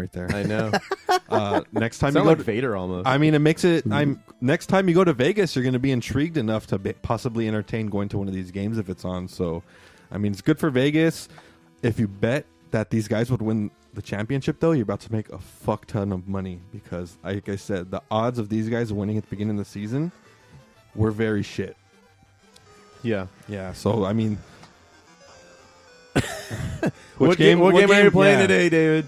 right there. I know. Next time Sound you go like to Vader almost. I mean, it makes it. Next time you go to Vegas, you're going to be intrigued enough to possibly entertain going to one of these games if it's on. So, I mean, it's good for Vegas. If you bet that these guys would win the championship, though, you're about to make a fuck ton of money because, like I said, the odds of these guys winning at the beginning of the season were very shit. Yeah. So, I mean, What game are you playing today, David?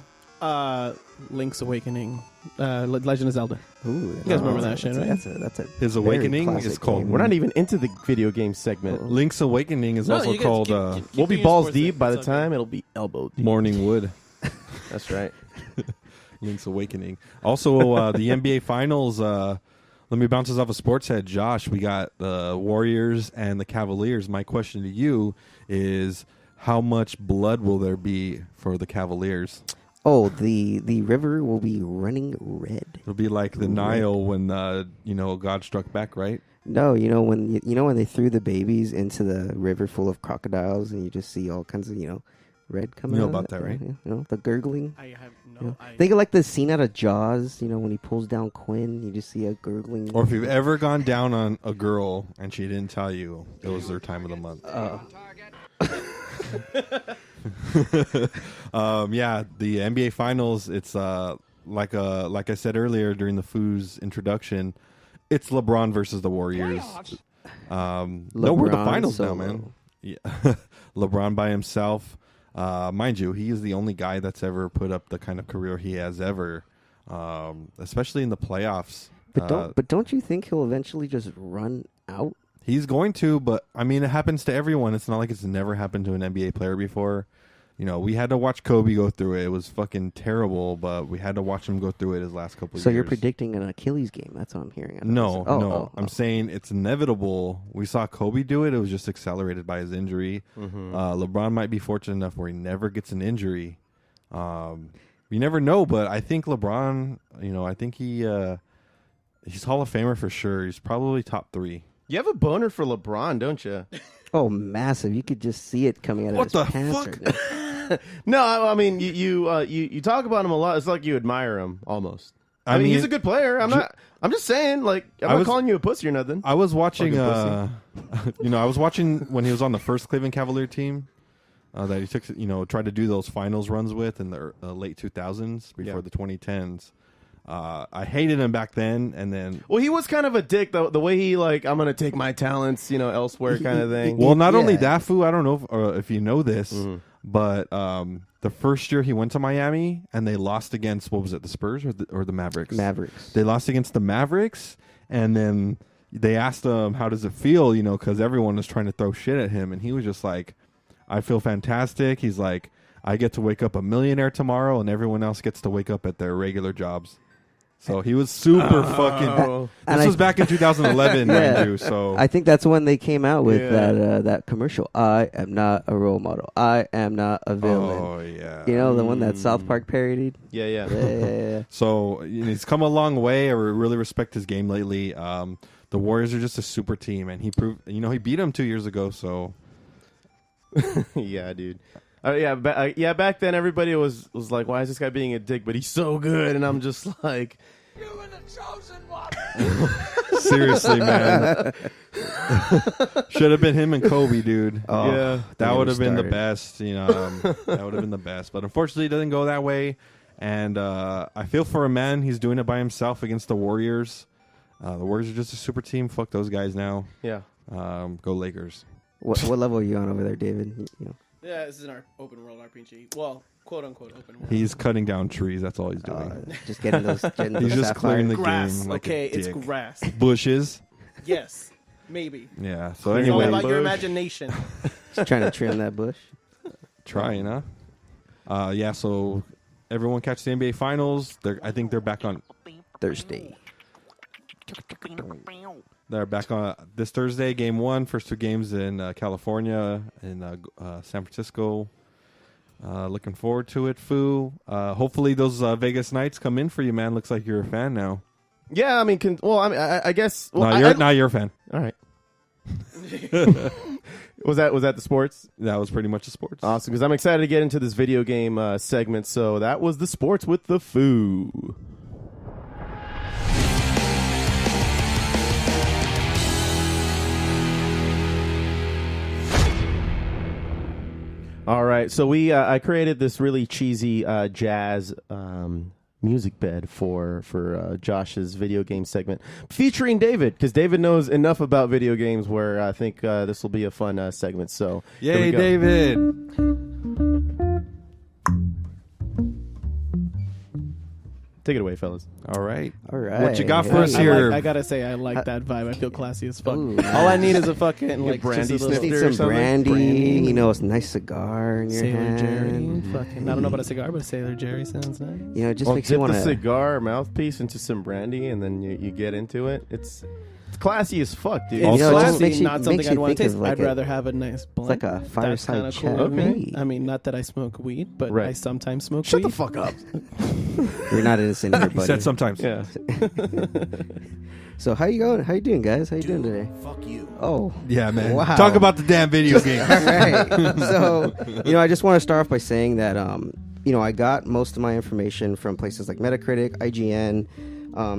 Link's Awakening, Legend of Zelda. Ooh, You guys remember that shit, right? That's a His very Awakening classic is called. game. We're not even into the video game segment. Link's Awakening is No, also you guys called We'll be balls deep by the time it'll be elbow deep. Morning Wood. That's right. Link's Awakening. Also, the NBA Finals. Let me bounce this off a sports head. Josh, we got the Warriors and the Cavaliers. My question to you is, how much blood will there be for the Cavaliers? Oh, the river will be running red. It'll be like the Nile when God struck back, right? No, when they threw the babies into the river full of crocodiles, and you just see all kinds of red coming. You know out about of that, right? The gurgling. I have no. Think of like the scene out of Jaws. When he pulls down Quinn, you just see a gurgling. Or if you've ever gone down on a girl and she didn't tell you, it was their time of the month. The NBA Finals. It's like I said earlier during the Foo's introduction, it's LeBron versus the Warriors. No, we're the finals now, man. Yeah, LeBron by himself. Mind you, he is the only guy that's ever put up the kind of career he has ever, especially in the playoffs. But don't you think he'll eventually just run out? He's going to, but I mean, it happens to everyone. It's not like it's never happened to an NBA player before. We had to watch Kobe go through it. It was fucking terrible, but we had to watch him go through it his last couple of years. So you're predicting an Achilles game? That's what I'm hearing. No. I'm saying it's inevitable. We saw Kobe do it. It was just accelerated by his injury. Mm-hmm. LeBron might be fortunate enough where he never gets an injury. You never know, but I think LeBron, I think he's Hall of Famer for sure. He's probably top 3. You have a boner for LeBron, don't you? Oh, massive! You could just see it coming out of his pants right now. No, I mean you talk about him a lot. It's like you admire him almost. I mean he's a good player. I'm just saying, like, I'm not calling you a pussy or nothing. I was watching I was watching when he was on the first Cleveland Cavalier team that he took, tried to do those finals runs with in the late 2000s before the 2010s. I hated him back then, and then... Well, he was kind of a dick, though. The way he, I'm going to take my talents, elsewhere kind of thing. Well, not only that, Foo, I don't know if you know this, but the first year he went to Miami, and they lost against, what was it, the Spurs or the Mavericks? Mavericks. They lost against the Mavericks, and then they asked him, how does it feel, because everyone was trying to throw shit at him, and he was just like, I feel fantastic. He's like, I get to wake up a millionaire tomorrow, and everyone else gets to wake up at their regular jobs. So he was super fucking... This was back in 2011, mind you. So I think that's when they came out with that commercial. I am not a role model. I am not a villain. Oh, yeah. The one that South Park parodied? Yeah. So he's come a long way. I really respect his game lately. The Warriors are just a super team, and he proved... he beat them 2 years ago, so... Yeah, dude. Back then everybody was like, why is this guy being a dick? But he's so good, and I'm just like, you were the chosen one. Seriously, man. Should have been him and Kobe, dude. Oh, yeah, that would have been the best. That would have been the best. But unfortunately, it doesn't go that way. And I feel for him, man. He's doing it by himself against the Warriors. The Warriors are just a super team. Fuck those guys now. Yeah. Go Lakers. What level are you on over there, David? Yeah, this is our open world RPG. Well, quote unquote open world. He's cutting down trees. That's all he's doing. Just getting those. He's just clearing the grass. game. Like it's grass. Bushes. Yes, maybe. Yeah. So It's all anyway, about your imagination. Just trying to trim that bush. Trying, huh? Yeah. So everyone catch the NBA Finals. I think they're back on Thursday. They're back on this Thursday, game 1. First 2 games in California and San Francisco. Looking forward to it, Foo. Hopefully those Vegas nights come in for you, man. Looks like you're a fan now. Yeah, I mean, I guess. Well, now you're a fan. All right. Was that the sports? That was pretty much the sports. Awesome, because I'm excited to get into this video game segment. So that was the sports with the Foo. All right, so I created this really cheesy jazz music bed for Josh's video game segment featuring Dayvid, because Dayvid knows enough about video games where I think this will be a fun segment. So yay, Dayvid! Take it away, fellas. All right. What you got for us here? I gotta say, I like that vibe. I feel classy as fuck. Ooh. All I need is a fucking like brandy just a Just little need Snifter or some something? brandy, you know, a nice cigar in your Sailor hand. Jerry. Fucking, I don't know about a cigar, but a Sailor Jerry sounds nice. You know, it just Well, makes you dip want the to. cigar mouthpiece into some brandy, and then you get into it. It's classy as fuck, dude. It's know, it just classy, makes you- not makes something you I'd want think to taste. of like I'd rather have a nice blunt. like a That's fireside kinda chat. cool with Okay. me. I mean, not that I smoke weed, but Right. I sometimes smoke Shut weed. the fuck up. You're not innocent here, He buddy. said sometimes. Yeah. So how you going? How you doing, guys? How you doing today? Fuck you. Oh, Yeah, man. Wow. Talk about the damn video game. all right. So, I just want to start off by saying that, I got most of my information from places like Metacritic, IGN,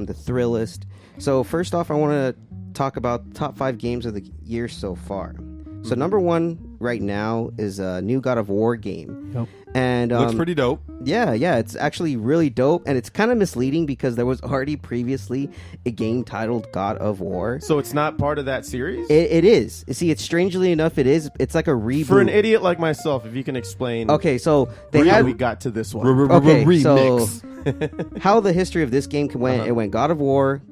the Thrillist. So first off, I want to talk about the top 5 games of the year so far. So number 1 right now is a new God of War game. Yep. And Looks pretty dope. yeah, it's actually really dope, and it's kind of misleading because there was already previously a game titled God of War. So it's not part of that series? It is. See, it's strangely enough, it is. It's like a reboot. For an idiot like myself, if you can explain Okay, so they how had we got to this one. Okay, Remix. how the history of this game went. It went God of War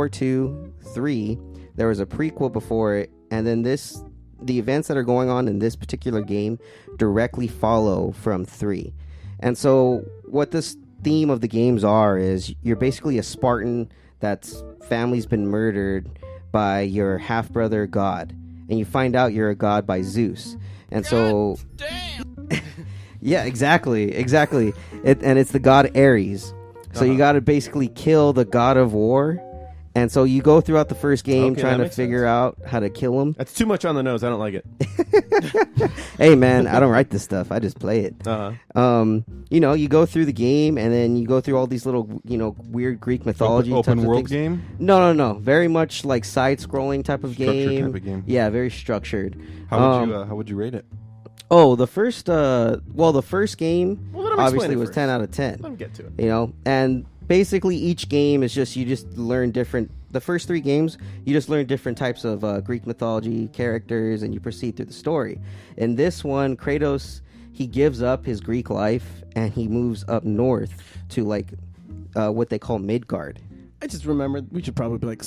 2, 3. There was a prequel before it, and then the events that are going on in this particular game directly follow from 3. And so what this theme of the games is you're basically a Spartan that's family's been murdered by your half brother god, and you find out you're a god by Zeus. And so yeah, exactly. And it's the god Ares. So you got to basically kill the god of war. And so you go throughout the first game Okay, trying that to makes figure out how to kill him. That's too much on the nose. I don't like it. Hey, man, I don't write this stuff. I just play it. Uh-huh. You go through the game, and then you go through all these little, weird Greek mythology Open types of world things. game? No. Very much like side-scrolling type of Structured game. type of game. Yeah, very structured. How would you rate it? The first game Well, let him explain obviously it was first. 10 out of 10. Let him get to it. And basically each game is you just learn different. The first 3 games, you just learn different types of Greek mythology characters, and you proceed through the story. In this one, Kratos, he gives up his Greek life, and he moves up north to what they call Midgard. I just remembered we should probably be like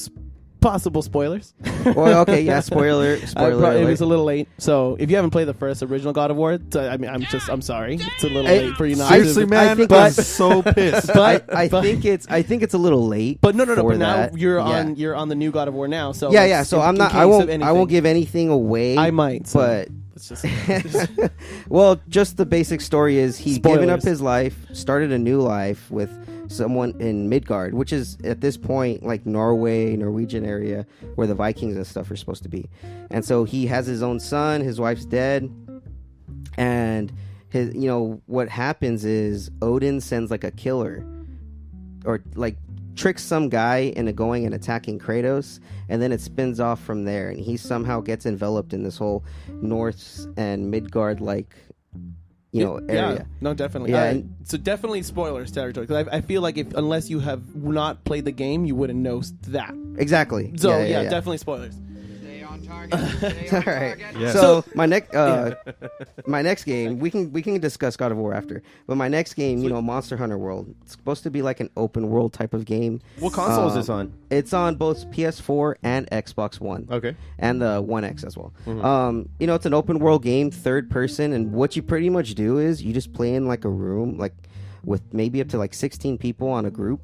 possible spoilers. Well, okay, yeah, spoiler It alert. was a little late. So if you haven't played the first original God of War, I'm sorry. It's a little late for you not Seriously, to. man, think I'm it's- so pissed. I think it's a little late. But no. for But now that. you're Yeah. on the new God of War now. So Yeah. So I'm not. I won't give anything away. I might, so but let's just. well, just the basic story is he's given up Spoilers. his life, started a new life with someone in Midgard, which is at this point like Norwegian area where the Vikings and stuff are supposed to be. And so he has his own son, his wife's dead, and his what happens is Odin sends like a killer or like tricks some guy into going and attacking Kratos, and then it spins off from there, and he somehow gets enveloped in this whole Norse and Midgard area. Yeah, no, definitely. Yeah, So definitely spoilers territory, because I feel like unless you have not played the game, you wouldn't know that. Exactly. So yeah. definitely spoilers. Stay on target. All right. Yeah. So my next game, we can discuss God of War after. But my next game, Monster Hunter World. It's supposed to be like an open world type of game. What console is this on? It's on both PS4 and Xbox One. Okay. And the One X as well. Mm-hmm. It's an open world game, third person, and what you pretty much do is you just play in like a room, like with maybe up to like 16 people on a group,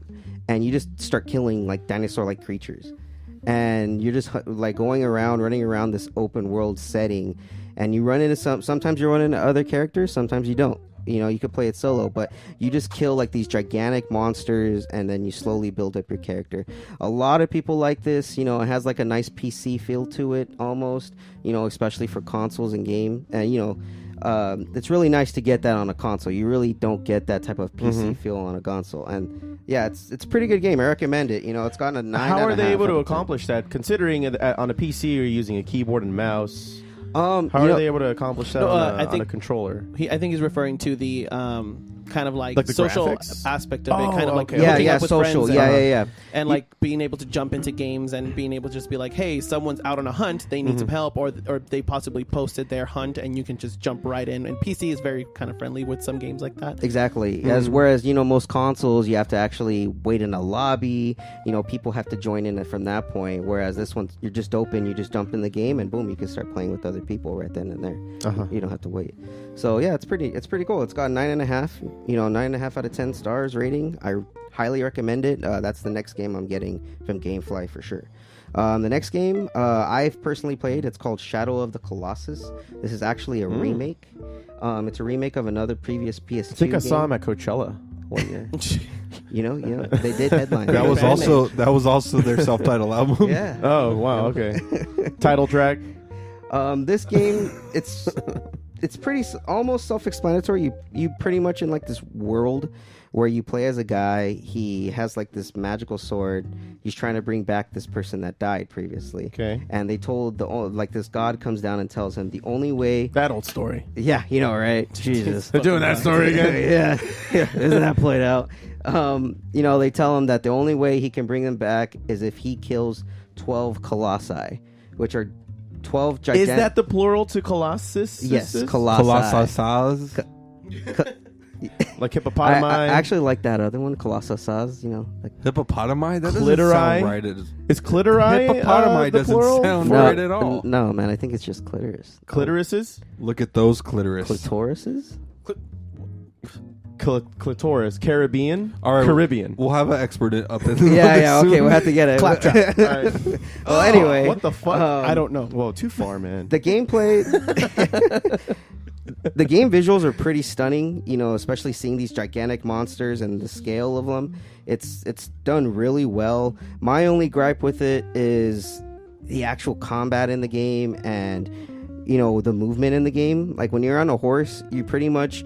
and you just start killing like dinosaur-like creatures. And you're just like running around this open world setting, and you run into sometimes you run into other characters, sometimes you don't. You could play it solo, but you just kill like these gigantic monsters, and then you slowly build up your character. A lot of people like this. It has like a nice PC feel to it, almost. Especially for consoles and game, and it's really nice to get that on a console. You really don't get that type of PC feel on a console, and yeah, it's a pretty good game. I recommend it. It's gotten a 9. How are they able to accomplish that? Considering it, on a PC, you're using a keyboard and mouse. How are they able to accomplish that on a controller? I think he's referring to the kind of like the social graphics? aspect of it, kind of like okay. hooking up with social, friends and like being able to jump into games and being able to just be like, hey, someone's out on a hunt, they need some help, or they possibly posted their hunt, and you can just jump right in. And PC is very kind of friendly with some games like that. Exactly. Whereas most consoles, you have to actually wait in a lobby. People have to join in it from that point. Whereas this one, you're just open, you just jump in the game, and boom, you can start playing with other people right then and there. You don't have to wait. So yeah, it's pretty cool. It's got 9.5. 9.5 out of 10 stars rating. I highly recommend it. That's the next game I'm getting from GameFly for sure. The next game I've personally played, it's called Shadow of the Colossus. This is actually a remake. It's a remake of another previous PS2 I think I saw game. him at Coachella one year. They did headline. That was also their self-titled album. Yeah. Oh wow, okay. Title track. This game, it's pretty almost self-explanatory. You pretty much in like this world where you play as a guy. He has like this magical sword. He's trying to bring back this person that died previously. Okay. And they told this god comes down and tells him the only way. That old story. Yeah, right? Jesus. They're doing that story again. yeah. Isn't that played out? They tell him that the only way he can bring them back is if he kills 12 colossi, which are 12 gigantic... Is that the plural to Colossus? Yes, colossi. Like hippopotami? I actually like that other one, Colossus, Hippopotami? That doesn't Clitori? sound right. Is clitori Hippopotami the doesn't plural? sound right at all. No, man, I think it's just clitoris. Clitorises? Look at those clitoris. Clitorises? Clitoris. Caribbean? All right, Caribbean. We'll have an expert up in Yeah, okay, we'll have to get it. Claptrap. All right. Well, anyway. What the fuck? I don't know. Whoa, too far, man. The gameplay... The game visuals are pretty stunning, especially seeing these gigantic monsters and the scale of them. It's done really well. My only gripe with it is the actual combat in the game and, the movement in the game. Like when you're on a horse, you pretty much...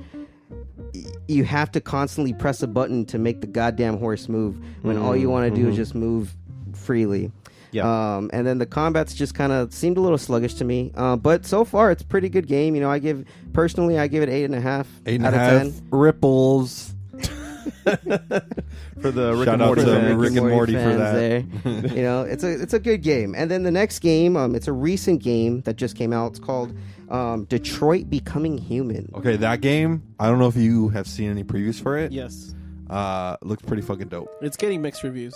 You have to constantly press a button to make the goddamn horse move when all you want to do is just move freely. Yeah. And then the combat's just kind of seemed a little sluggish to me. But so far, it's a pretty good game. I give it 8.5 out of 10. Ripples. For the Rick Shout and out Morty to fans. Rick and Morty for fans that. there. It's a good game. And then the next game, it's a recent game that just came out. It's called Detroit Becoming Human. Okay, that game, I don't know if you have seen any previews for it. Yes. Looks pretty fucking dope. It's getting mixed reviews.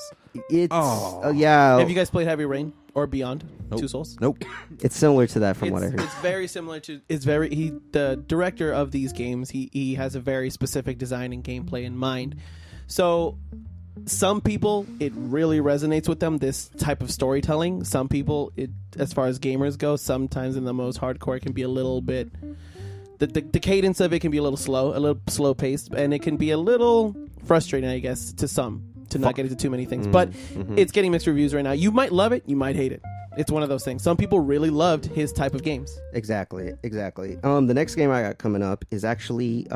It's Have you guys played Heavy Rain or Beyond? Nope. Two Souls? Nope. It's similar to that from what I heard. It's very similar to. The director of these games. He has a very specific design and gameplay in mind. So some people, it really resonates with them, this type of storytelling. Some people, as far as gamers go, sometimes in the most hardcore, it can be a little bit... The cadence of it can be a little slow paced, and it can be a little frustrating, I guess, to some, to not get into too many things. But it's getting mixed reviews right now. You might love it, you might hate it. It's one of those things. Some people really loved his type of games. Exactly. The next game I got coming up is actually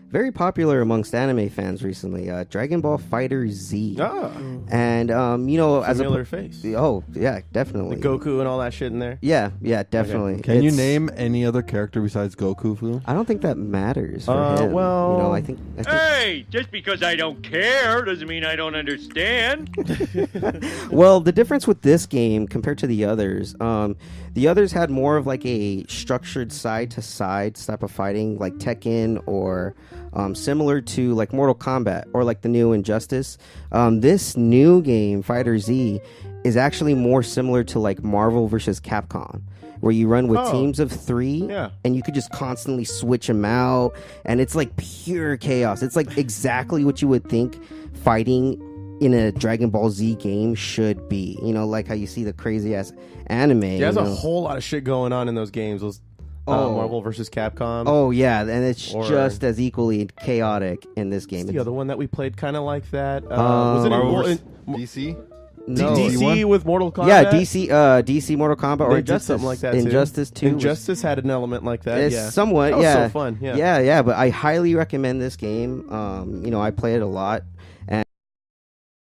very popular amongst anime fans recently. Dragon Ball Fighter Z. And as Familiar face. Oh yeah, definitely. The Goku and all that shit in there. Yeah, definitely. Okay. Can you name any other character besides Goku, Fu? I don't think that matters for him. well- I think Hey, just because I don't care doesn't mean I don't understand. Well, the difference with this game compared to the others had more of like a structured side-to-side type of fighting, like Tekken or similar to like Mortal Kombat or like the new Injustice. This new game, Fighter Z, is actually more similar to like Marvel versus Capcom, where you run with teams of 3 and you could just constantly switch them out, and it's like pure chaos. It's like exactly what you would think fighting in a Dragon Ball Z game should be. Like how you see the crazy ass anime. Yeah, there's a whole lot of shit going on in those games. Marvel vs. Capcom. Oh yeah, and it's Or- just as equally chaotic in this game. What's the other one that we played kind of like that? Was it Marvel in, versus DC. No. DC with Mortal Kombat? Yeah, DC Mortal Kombat or They did something like that too. Injustice 2. Injustice had an element like that. It's Yeah, somewhat, that was yeah. so fun. Yeah. But I highly recommend this game. I play it a lot.